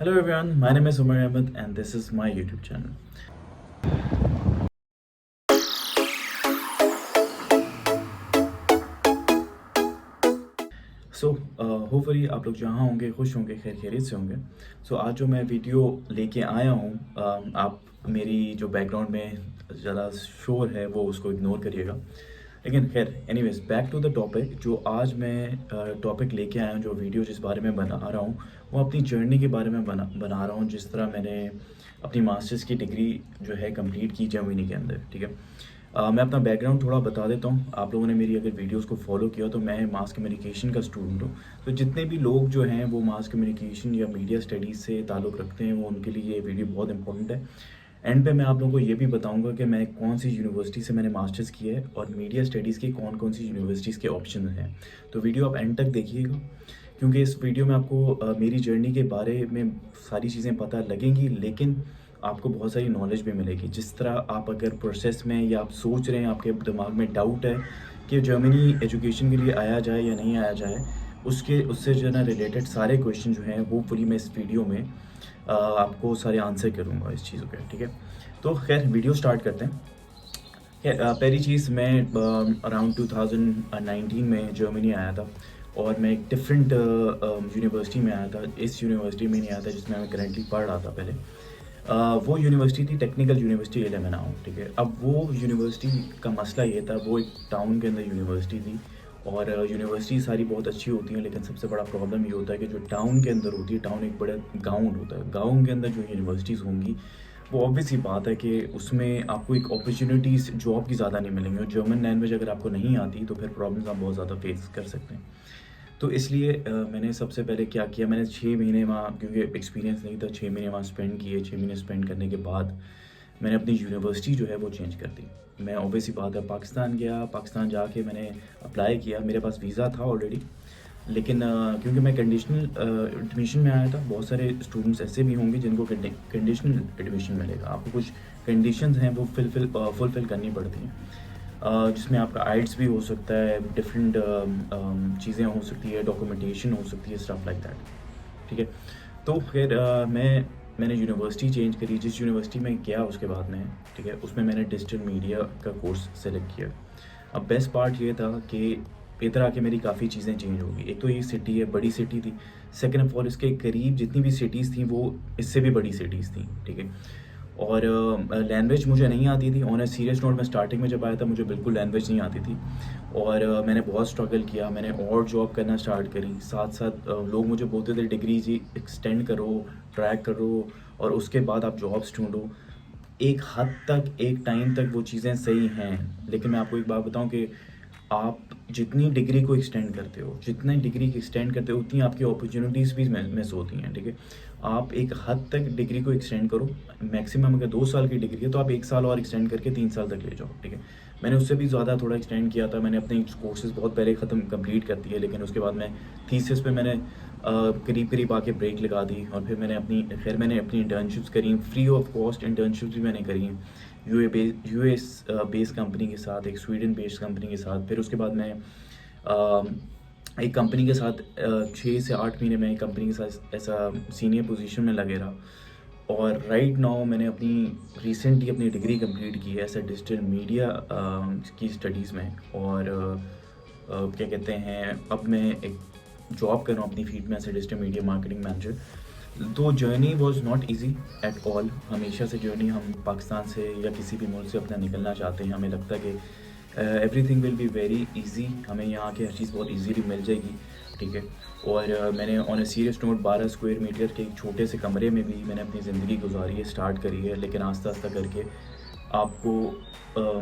Hello everyone, my name is Umar Ahmed and this is my YouTube channel. So hopefully आप लोग जहाँ होंगे खुश होंगे खैर खैरियत से होंगे। आज जो मैं वीडियो लेके आया हूँ, आप मेरी जो बैकग्राउंड में ज़्यादा शोर है वो उसको इग्नोर करिएगा। लेकिन खैर anyways back to the topic. जो आज मैं टॉपिक लेके आया हूँ, जो वीडियो जिस बारे में बना रहा हूँ वो अपनी जर्नी के बारे में बना रहा हूँ, जिस तरह मैंने अपनी मास्टर्स की डिग्री जो है कंप्लीट की जर्मनी के अंदर। ठीक है, मैं अपना बैकग्राउंड थोड़ा बता देता हूँ। आप लोगों ने मेरी अगर वीडियोस को फॉलो किया तो मैं मास कम्युनिकेशन का स्टूडेंट हूँ। तो जितने भी लोग जो हैं वो मास कम्युनिकेशन या मीडिया स्टडीज़ से ताल्लुक़ रखते हैं, वो उनके लिए ये वीडियो बहुत इंपॉर्टेंट है। एंड पे मैं आप लोगों को ये भी बताऊंगा कि मैं कौन सी यूनिवर्सिटी से मैंने मास्टर्स किया है और मीडिया स्टडीज़ की कौन कौन सी यूनिवर्सिटीज़ के ऑप्शन हैं। तो वीडियो आप एंड तक देखिएगा, क्योंकि इस वीडियो में आपको मेरी जर्नी के बारे में सारी चीज़ें पता लगेंगी, लेकिन आपको बहुत सारी नॉलेज भी मिलेगी। जिस तरह आप अगर प्रोसेस में या आप सोच रहे हैं, आपके दिमाग में डाउट है कि जर्मनी एजुकेशन के लिए आया जाए या नहीं आया जाए, उससे जो है ना रिलेटेड सारे क्वेश्चन जो हैं होपफुली मैं इस वीडियो में आपको सारे आंसर करूँगा इस चीज़ों के। ठीक है, तो खैर वीडियो स्टार्ट करते हैं। पहली चीज़, मैं अराउंड 2019 में जर्मनी आया था और मैं एक डिफरेंट यूनिवर्सिटी में आया था। इस यूनिवर्सिटी में नहीं आया था जिसमें मैं करेंटली पढ़ रहा था पहले। वो यूनिवर्सिटी थी टेक्निकल यूनिवर्सिटी एलेमनाउ। ठीक है, अब वो यूनिवर्सिटी का मसला ये था, वो एक टाउन के अंदर यूनिवर्सिटी थी और यूनिवर्सिटी सारी बहुत अच्छी होती हैं, लेकिन सबसे बड़ा प्रॉब्लम ये होता है कि जो टाउन के अंदर होती है, टाउन एक बड़ा गाँव होता है, गाँव के अंदर जो यूनिवर्सिटीज़ होंगी वो ऑब्वियस ही बात है कि उसमें आपको एक अपॉर्चुनिटीज़ जॉब की ज़्यादा नहीं मिलेंगी, और जर्मन लैंग्वेज अगर आपको नहीं आती तो फिर प्रॉब्लम्स आप बहुत ज़्यादा फेस कर सकते हैं। तो इसलिए मैंने सबसे पहले क्या किया, मैंने 6 महीने वहाँ, क्योंकि एक्सपीरियंस नहीं था, 6 महीने वहाँ स्पेंड किए। 6 महीने स्पेंड करने के बाद मैंने अपनी यूनिवर्सिटी जो है वो चेंज कर दी। मैं ऑब्वियस ही बात है पाकिस्तान गया, पाकिस्तान जाके मैंने अप्लाई किया। मेरे पास वीज़ा था ऑलरेडी, लेकिन क्योंकि मैं कंडीशनल एडमिशन में आया था, बहुत सारे स्टूडेंट्स ऐसे भी होंगे जिनको कंडीशनल एडमिशन मिलेगा। आपको कुछ कंडीशंस हैं वो फुलफ़िल करनी पड़ती हैं, जिसमें आपका आइट्स भी हो सकता है, डिफरेंट चीज़ें हो सकती है, डॉक्यूमेंटेशन हो सकती है, स्टफ लाइक दैट। ठीक है, तो फिर मैंने यूनिवर्सिटी चेंज करी। जिस यूनिवर्सिटी में गया उसके बाद में, ठीक है, उसमें मैंने डिजिटल मीडिया का कोर्स सेलेक्ट किया। अब बेस्ट पार्ट ये था कि इधर आके मेरी काफ़ी चीज़ें चेंज हो गई। एक तो ये सिटी है, बड़ी सिटी थी। सेकंड ऑफ ऑल, इसके करीब जितनी भी सिटीज़ थी वो इससे भी बड़ी सिटीज़ थी। ठीक है, और लैंग्वेज मुझे नहीं आती थी। ऑन अ सीरियस नोट, मैं स्टार्टिंग में जब आया था मुझे बिल्कुल लैंग्वेज नहीं आती थी और मैंने बहुत स्ट्रगल किया। मैंने और जॉब करना स्टार्ट करी। साथ साथ लोग मुझे बोलते थे डिग्री जी एक्सटेंड करो, ट्रैक करो और उसके बाद आप जॉब्स ढूंढो। एक हद तक, एक टाइम तक वो चीज़ें सही हैं, लेकिन मैं आपको एक बात बताऊं कि आप जितनी डिग्री को एक्सटेंड करते हो, जितनी डिग्री को एक्सटेंड करते हो, उतनी आपकी अपॉर्चुनिटीज़ भी मिस होती हैं। ठीक है, आप एक हद तक डिग्री को एक्सटेंड करो। मैक्सिमम अगर 2 साल की डिग्री है तो आप 1 साल और एक्सटेंड करके 3 साल तक ले जाओ। ठीक है, मैंने उससे भी ज़्यादा थोड़ा एक्सटेंड किया था। मैंने अपने कोर्सेज़ बहुत पहले कंप्लीट कर दिए, लेकिन उसके बाद मैं थीसिस पे मैंने करीब करीब आके ब्रेक लगा दी और फिर मैंने अपनी इंटर्नशिप्स करी। फ्री ऑफ कॉस्ट इंटर्नशिप्स भी मैंने करी हैं, यूएस बेस्ड कंपनी के साथ, एक स्वीडन बेस्ड कंपनी के साथ। फिर उसके बाद मैं एक कंपनी के साथ 6 से 8 महीने में एक कंपनी के साथ ऐसा सीनियर पोजीशन में लगे रहा। और राइट नाउ मैंने रिसेंटली अपनी डिग्री कंप्लीट की है ऐसा डिजिटल मीडिया की स्टडीज़ में। और क्या कहते हैं, अब मैं एक जॉब कर रहा हूँ अपनी फील्ड में as digital media marketing manager. तो journey was not easy at all. हमेशा से जर्नी, हम पाकिस्तान से या किसी भी मुल्क से अपना निकलना चाहते हैं, हमें लगता है कि everything will be very easy, हमें यहाँ की हर चीज़ बहुत इजीली मिल जाएगी। ठीक है, और मैंने on a serious note 12 square metre के एक छोटे से कमरे में भी मैंने अपनी ज़िंदगी गुजारी है, स्टार्ट करी है। लेकिन आस्ता आस्ता करके आपको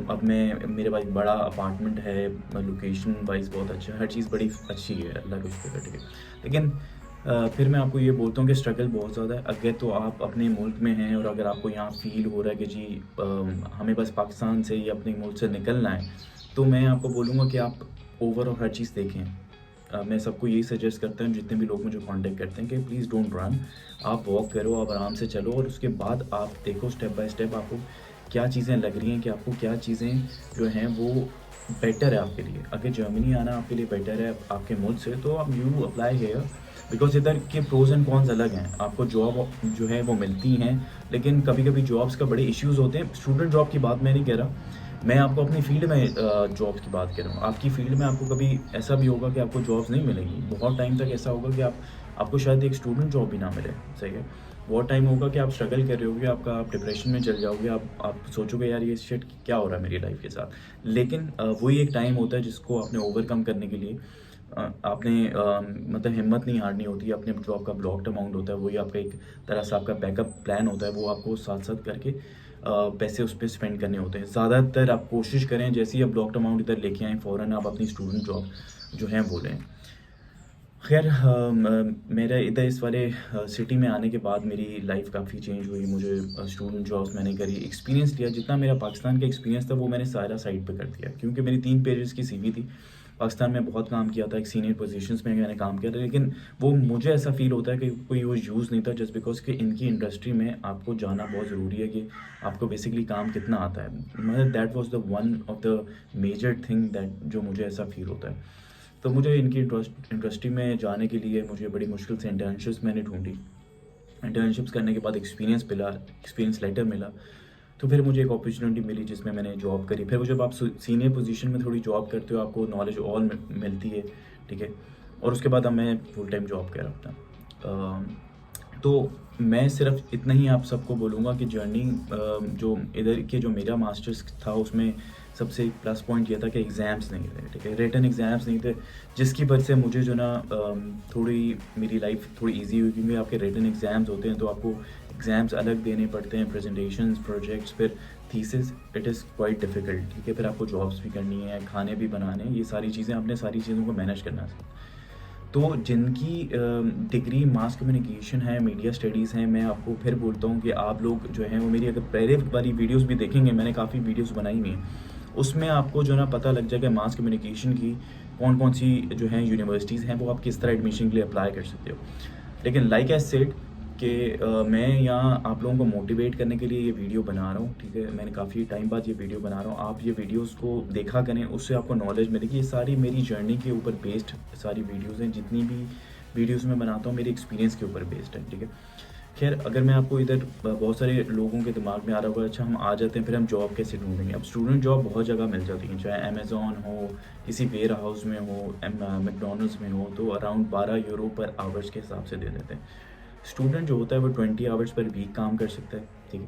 अब मेरे पास एक बड़ा अपार्टमेंट है, लोकेशन वाइज बहुत अच्छा है, हर चीज़ बड़ी अच्छी है, अल्लाह का शुक्र है। ठीक है, लेकिन फिर मैं आपको ये बोलता हूँ कि स्ट्रगल बहुत ज़्यादा है। अगर तो आप अपने मुल्क में हैं और अगर आपको यहाँ फ़ील हो रहा है कि जी हमें बस पाकिस्तान से या अपने मुल्क से निकलना है, तो मैं आपको बोलूँगा कि आप ओवरऑल हर चीज़ देखें। मैं सबको यही सजेस्ट करता हूँ, जितने भी लोग मुझे कांटेक्ट करते हैं, कि प्लीज़ डोंट रन, आप वॉक करो, आप आराम से चलो और उसके बाद आप देखो स्टेप बाय स्टेप आपको क्या चीज़ें लग रही हैं, कि आपको क्या चीज़ें जो हैं वो बेटर है आपके लिए। अगर जर्मनी आना आपके लिए बेटर है आपके मुल्क से, तो आप यू अप्लाई हेयर बिकॉज़ इधर के प्रोज़ एंड कॉन्स अलग हैं। आपको जॉब जो है वो मिलती हैं, लेकिन कभी-कभी जॉब्स का बड़े इश्यूज़ होते हैं। स्टूडेंट जॉब की बात मैं नहीं कह रहा, मैं आपको अपनी फ़ील्ड में जॉब्स की बात कर रहा हूँ। आपकी फ़ील्ड में आपको कभी ऐसा भी होगा कि आपको जॉब्स नहीं मिलेंगी। बहुत टाइम तक ऐसा होगा कि आपको शायद एक स्टूडेंट जॉब भी ना मिले, सही है। बहुत टाइम होगा कि आप स्ट्रगल कर रहे होगे, आप डिप्रेशन में चले जाओगे, आप सोचोगे यार ये शिट क्या हो रहा है मेरी लाइफ़ के साथ। लेकिन वही एक टाइम होता है जिसको आपने ओवरकम करने के लिए आपने मतलब हिम्मत नहीं हारनी होती है। अपने जो आपका ब्लॉक्ड अमाउंट होता है वही आपका एक तरह से आपका बैकअप प्लान होता है, वो आपको साथ-साथ करके पैसे उस पे स्पेंड करने होते हैं। ज़्यादातर आप कोशिश करें जैसे ही आप ब्लॉक्ड अमाउंट इधर लेके आएँ फ़ौरन आप अपनी स्टूडेंट जॉब जो है वो लें। ख़ैर मेरा इधर इस वाले सिटी में आने के बाद मेरी लाइफ़ काफ़ी चेंज हुई। मुझे स्टूडेंट जॉब्स मैंने करी, एक्सपीरियंस लिया। जितना मेरा पाकिस्तान का एक्सपीरियंस था वो मैंने सारा साइड पे कर दिया, क्योंकि मेरी 3 पेजेज़ की सीवी थी। पाकिस्तान में बहुत काम किया था, एक सीनियर पोज़ीशंस में मैंने काम किया था, लेकिन वो मुझे ऐसा फ़ील होता है कि कोई वो यूज़ नहीं था, जस्ट बिकॉज़ कि इनकी इंडस्ट्री में आपको जाना बहुत ज़रूरी है कि आपको बेसिकली काम कितना आता है। मतलब that was the one of the major thing that जो मुझे ऐसा फ़ील होता है। तो मुझे इनकी इंडस्ट्री में जाने के लिए मुझे बड़ी मुश्किल से इंटर्नशिप्स मैंने ढूँढी। इंटर्नशिप्स करने के बाद एक्सपीरियंस लेटर मिला, तो फिर मुझे एक अपॉर्च्युनिटी मिली जिसमें मैंने जॉब करी। फिर वो जब आप सीनियर पोजीशन में थोड़ी जॉब करते हो, आपको नॉलेज और मिलती है, ठीक है? और उसके बाद अब मैं फुल टाइम जॉब कर रहा था। तो मैं सिर्फ इतना ही आप सबको बोलूँगा कि जर्नी जो इधर के जो मेरा मास्टर्स था उसमें सबसे एक प्लस पॉइंट ये था कि एग्ज़ाम्स नहीं थे, ठीक है? रिटन एग्ज़ाम्स नहीं थे, जिसकी वजह से मुझे जो ना थोड़ी मेरी लाइफ़ थोड़ी ईज़ी हुई, क्योंकि आपके रिटन एग्ज़ाम्स होते हैं तो आपको एग्ज़ाम्स अलग देने पड़ते हैं, प्रेज़ेंटेशंस, प्रोजेक्ट्स, फिर thesis. It is quite difficult, ठीक है? फिर आपको जॉब्स भी करनी है, खाने भी बनाने हैं, ये सारी चीज़ें आपने सारी चीज़ों को मैनेज करना है। तो जिनकी डिग्री मास कम्युनिकेशन है, मीडिया स्टडीज़ हैं, मैं आपको फिर बोलता हूँ कि आप लोग जो हैं वो मेरी अगर पहले वाली वीडियोज़ भी देखेंगे, मैंने काफ़ी वीडियोज़ बनाई हुई हैं। उसमें आपको जो है ना पता लग जाएगा मास कम्युनिकेशन की कौन-कौन सी जो हैं यूनिवर्सिटीज़ हैं, वो आप किस तरह एडमिशन के लिए अप्लाई कर सकते हो। लेकिन लाइक आई सेड कि मैं यहाँ आप लोगों को मोटिवेट करने के लिए ये वीडियो बना रहा हूँ, ठीक है? मैंने काफ़ी टाइम बाद ये वीडियो बना रहा हूँ। आप ये वीडियोज़ को देखा करें, उससे आपको नॉलेज मिलेगी। ये सारी मेरी जर्नी के ऊपर बेस्ड सारी वीडियोज़ हैं। जितनी भी वीडियोज़ मैं बनाता हूँ मेरे एक्सपीरियंस के ऊपर बेस्ड है, ठीक है? ख़ैर अगर मैं आपको इधर बहुत सारे लोगों के दिमाग में आ रहा होगा, अच्छा हम आ जाते हैं फिर हम जॉब कैसे ढूँढेंगे? अब स्टूडेंट जॉब बहुत जगह मिल जाती हैं, चाहे अमेज़न हो, किसी वेयर हाउस में हो, मैकडॉनल्ड्स में हो, तो अराउंड 12 यूरो पर आवर्स के हिसाब से दे देते हैं। स्टूडेंट जो होता है वो 20 आवर्स पर वीक काम कर सकता है, ठीक है?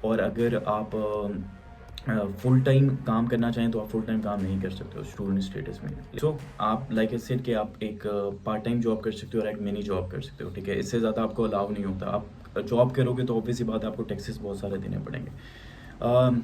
और अगर आप फुल टाइम काम करना चाहें तो आप फुल टाइम काम नहीं कर सकते हो स्टूडेंट स्टेटस में। सो आप लाइक आई सेड कि आप एक पार्ट टाइम जॉब कर सकते हो और एक मिनी जॉब कर सकते हो, ठीक है? इससे ज़्यादा आपको अलाउ नहीं होता। आप जॉब करोगे तो ऑब्वियस सी बात है आपको टैक्सेस बहुत सारे देने पड़ेंगे।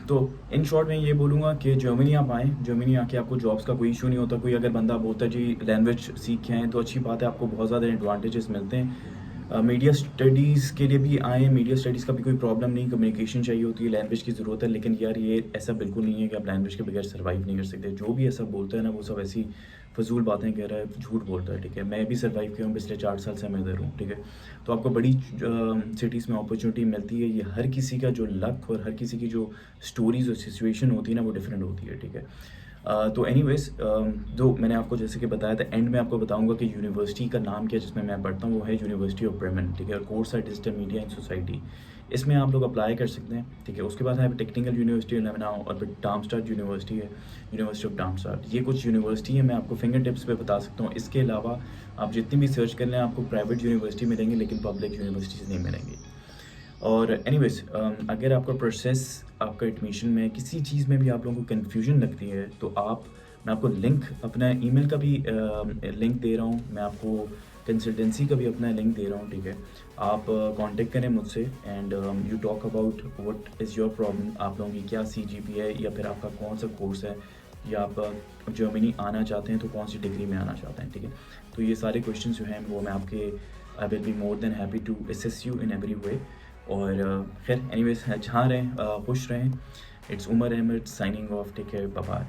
तो इन शॉर्ट मैं ये बोलूँगा कि जर्मनी आप आएँ, जर्मनी आके आपको जॉब्स का कोई इश्यू नहीं होता। कोई अगर बंदा बोलता है जी लैंग्वेज सीख के आएँ तो अच्छी बात है, आपको बहुत ज़्यादा एडवांटेजेस मिलते हैं। मीडिया स्टडीज़ के लिए भी आएँ, मीडिया स्टडीज़ का भी कोई प्रॉब्लम नहीं, कम्युनिकेशन चाहिए होती है, लैंग्वेज की ज़रूरत है, लेकिन यार ये ऐसा बिल्कुल नहीं है कि आप लैंग्वेज के बगैर सर्वाइव नहीं कर सकते। जो भी ऐसा बोलता है ना वो सब ऐसी फ़िज़ूल बातें कह रहा है, झूठ बोलता है, ठीक है? मैं भी सर्वाइव किया हूँ, पिछले 4 साल से मैं इधर हूँ, ठीक है? तो आपको बड़ी सिटीज़ में अपॉर्च्युनिटी मिलती है। ये हर किसी का जो लक और हर किसी की जो स्टोरीज़ और सिचुएशन होती है ना वो डिफरेंट होती है, ठीक है? तो एनीवेज़ जो मैंने आपको जैसे कि बताया था, एंड में आपको बताऊँगा कि यूनिवर्सिटी का नाम क्या है जिसमें मैं पढ़ता हूँ, वो है यूनिवर्सिटी ऑफ ब्रेमेन, ठीक है? और कोर्स है डिजिटल मीडिया इन सोसाइटी। इसमें आप लोग अप्लाई कर सकते हैं, ठीक है? उसके बाद है टेक्निकल यूनिवर्सिटी लेबनान और फिर डार्मस्टाड यूनिवर्सिटी है, यूनिवर्सिटी ऑफ डार्मस्टाड। ये कुछ यूनिवर्सिटी है, मैं आपको फिंगर टिप्स पे बता सकता हूँ। इसके अलावा आप जितनी भी सर्च कर लें आपको प्राइवेट यूनिवर्सिटी मिलेंगी, लेकिन पब्लिक यूनिवर्सिटीज़ नहीं मिलेंगी। और एनीवेज़ अगर आपका प्रोसेस आपका एडमिशन में किसी चीज़ में भी आप लोगों को कन्फ्यूजन लगती है तो आप मैं आपको लिंक अपना ईमेल का भी लिंक दे रहा हूँ, मैं आपको कंसल्टेंसी का भी अपना लिंक दे रहा हूँ, ठीक है? आप कांटेक्ट करें मुझसे and you talk about what is your problem, आप लोगों की क्या सीजीपीए है या फिर आपका कौन सा कोर्स है, या आप जर्मनी आना चाहते हैं तो कौन सी डिग्री में आना चाहते हैं, ठीक है? तो ये सारे क्वेश्चन जो हैं वो मैं आपके I will be more than happy to assist you in every way. और खैर एनीवेज़ जहाँ रहें खुश रहें। It's Umar Ahmed signing off, take care, bye bye.